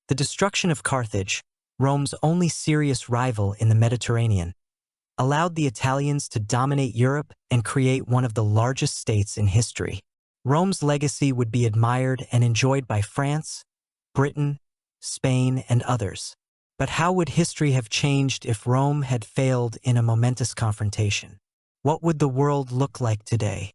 The destruction of Carthage, Rome's only serious rival in the Mediterranean, allowed the Italians to dominate Europe and create one of the largest states in history. Rome's legacy would be admired and enjoyed by France, Britain, Spain, and others. But how would history have changed if Rome had failed in a momentous confrontation? What would the world look like today?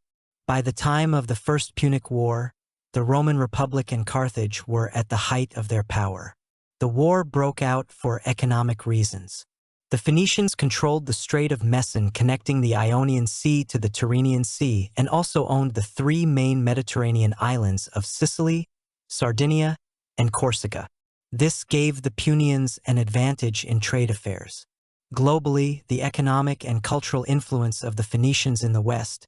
By the time of the First Punic War, the Roman Republic and Carthage were at the height of their power. The war broke out for economic reasons. The Phoenicians controlled the Strait of Messina connecting the Ionian Sea to the Tyrrhenian Sea and also owned the three main Mediterranean islands of Sicily, Sardinia, and Corsica. This gave the Punians an advantage in trade affairs. Globally, the economic and cultural influence of the Phoenicians in the west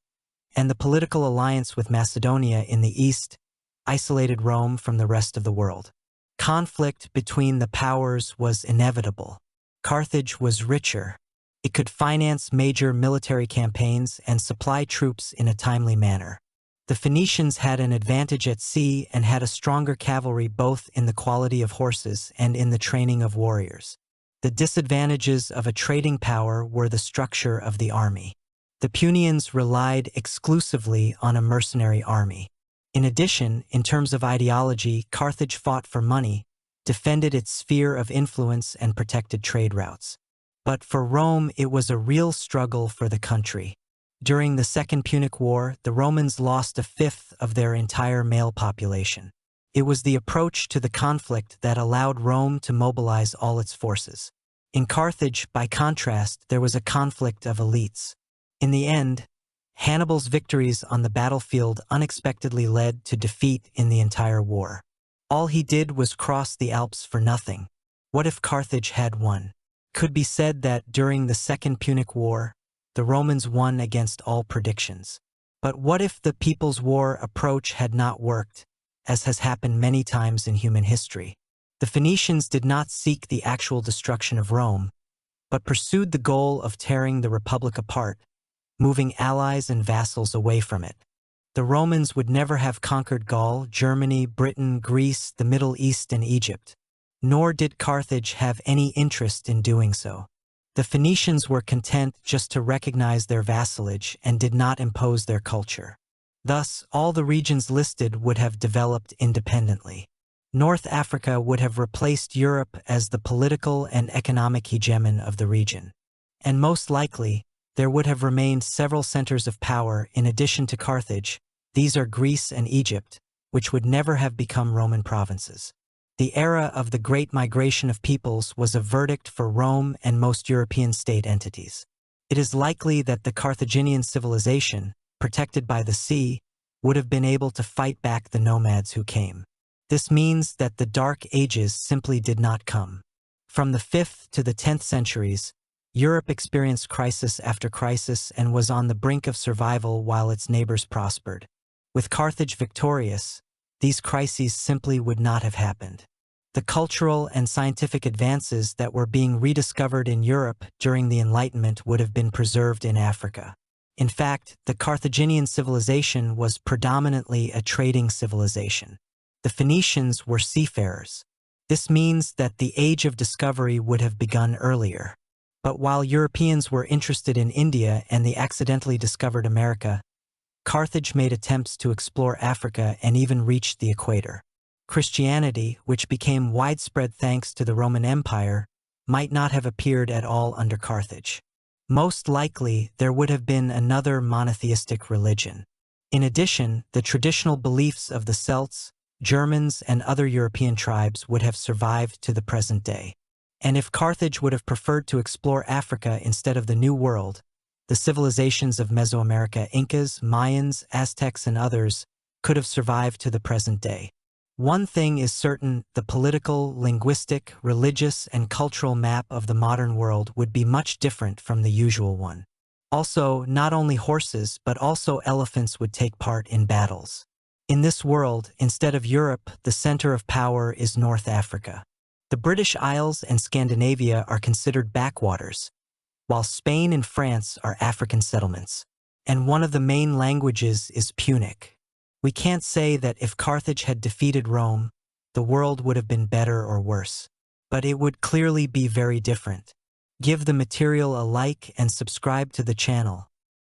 and the political alliance with Macedonia in the east isolated Rome from the rest of the world. Conflict between the powers was inevitable. Carthage was richer. It could finance major military campaigns and supply troops in a timely manner. The Phoenicians had an advantage at sea and had a stronger cavalry both in the quality of horses and in the training of warriors. The disadvantages of a trading power were the structure of the army. The Punians relied exclusively on a mercenary army. In addition, in terms of ideology, Carthage fought for money, defended its sphere of influence, and protected trade routes. But for Rome, it was a real struggle for the country. During the Second Punic War, the Romans lost a fifth of their entire male population. It was the approach to the conflict that allowed Rome to mobilize all its forces. In Carthage, by contrast, there was a conflict of elites. In the end, Hannibal's victories on the battlefield unexpectedly led to defeat in the entire war. All he did was cross the Alps for nothing. What if Carthage had won? Could be said that during the Second Punic War, the Romans won against all predictions. But what if the People's War approach had not worked, as has happened many times in human history? The Phoenicians did not seek the actual destruction of Rome, but pursued the goal of tearing the Republic apart, moving allies and vassals away from it. The Romans would never have conquered Gaul, Germany, Britain, Greece, the Middle East, and Egypt. Nor did Carthage have any interest in doing so. The Phoenicians were content just to recognize their vassalage and did not impose their culture. Thus, all the regions listed would have developed independently. North Africa would have replaced Europe as the political and economic hegemon of the region. And most likely, there would have remained several centers of power in addition to Carthage. These are Greece and Egypt, which would never have become Roman provinces. The era of the Great Migration of Peoples was a verdict for Rome and most European state entities. It is likely that the Carthaginian civilization, protected by the sea, would have been able to fight back the nomads who came. This means that the Dark Ages simply did not come. From the 5th to the 10th centuries, Europe experienced crisis after crisis and was on the brink of survival while its neighbors prospered. With Carthage victorious, these crises simply would not have happened. The cultural and scientific advances that were being rediscovered in Europe during the Enlightenment would have been preserved in Africa. In fact, the Carthaginian civilization was predominantly a trading civilization. The Phoenicians were seafarers. This means that the age of discovery would have begun earlier. But while Europeans were interested in India and the accidentally discovered America, Carthage made attempts to explore Africa and even reached the equator. Christianity, which became widespread thanks to the Roman Empire, might not have appeared at all under Carthage. Most likely, there would have been another monotheistic religion. In addition, the traditional beliefs of the Celts, Germans, and other European tribes would have survived to the present day. And if Carthage would have preferred to explore Africa instead of the New World, the civilizations of Mesoamerica, Incas, Mayans, Aztecs, and others, could have survived to the present day. One thing is certain: the political, linguistic, religious, and cultural map of the modern world would be much different from the usual one. Also, not only horses but also elephants would take part in battles. In this world, instead of Europe, the center of power is North Africa. The British Isles and Scandinavia are considered backwaters, while Spain and France are African settlements. And one of the main languages is Punic. We can't say that if Carthage had defeated Rome, the world would have been better or worse. But it would clearly be very different. Give the material a like and subscribe to the channel.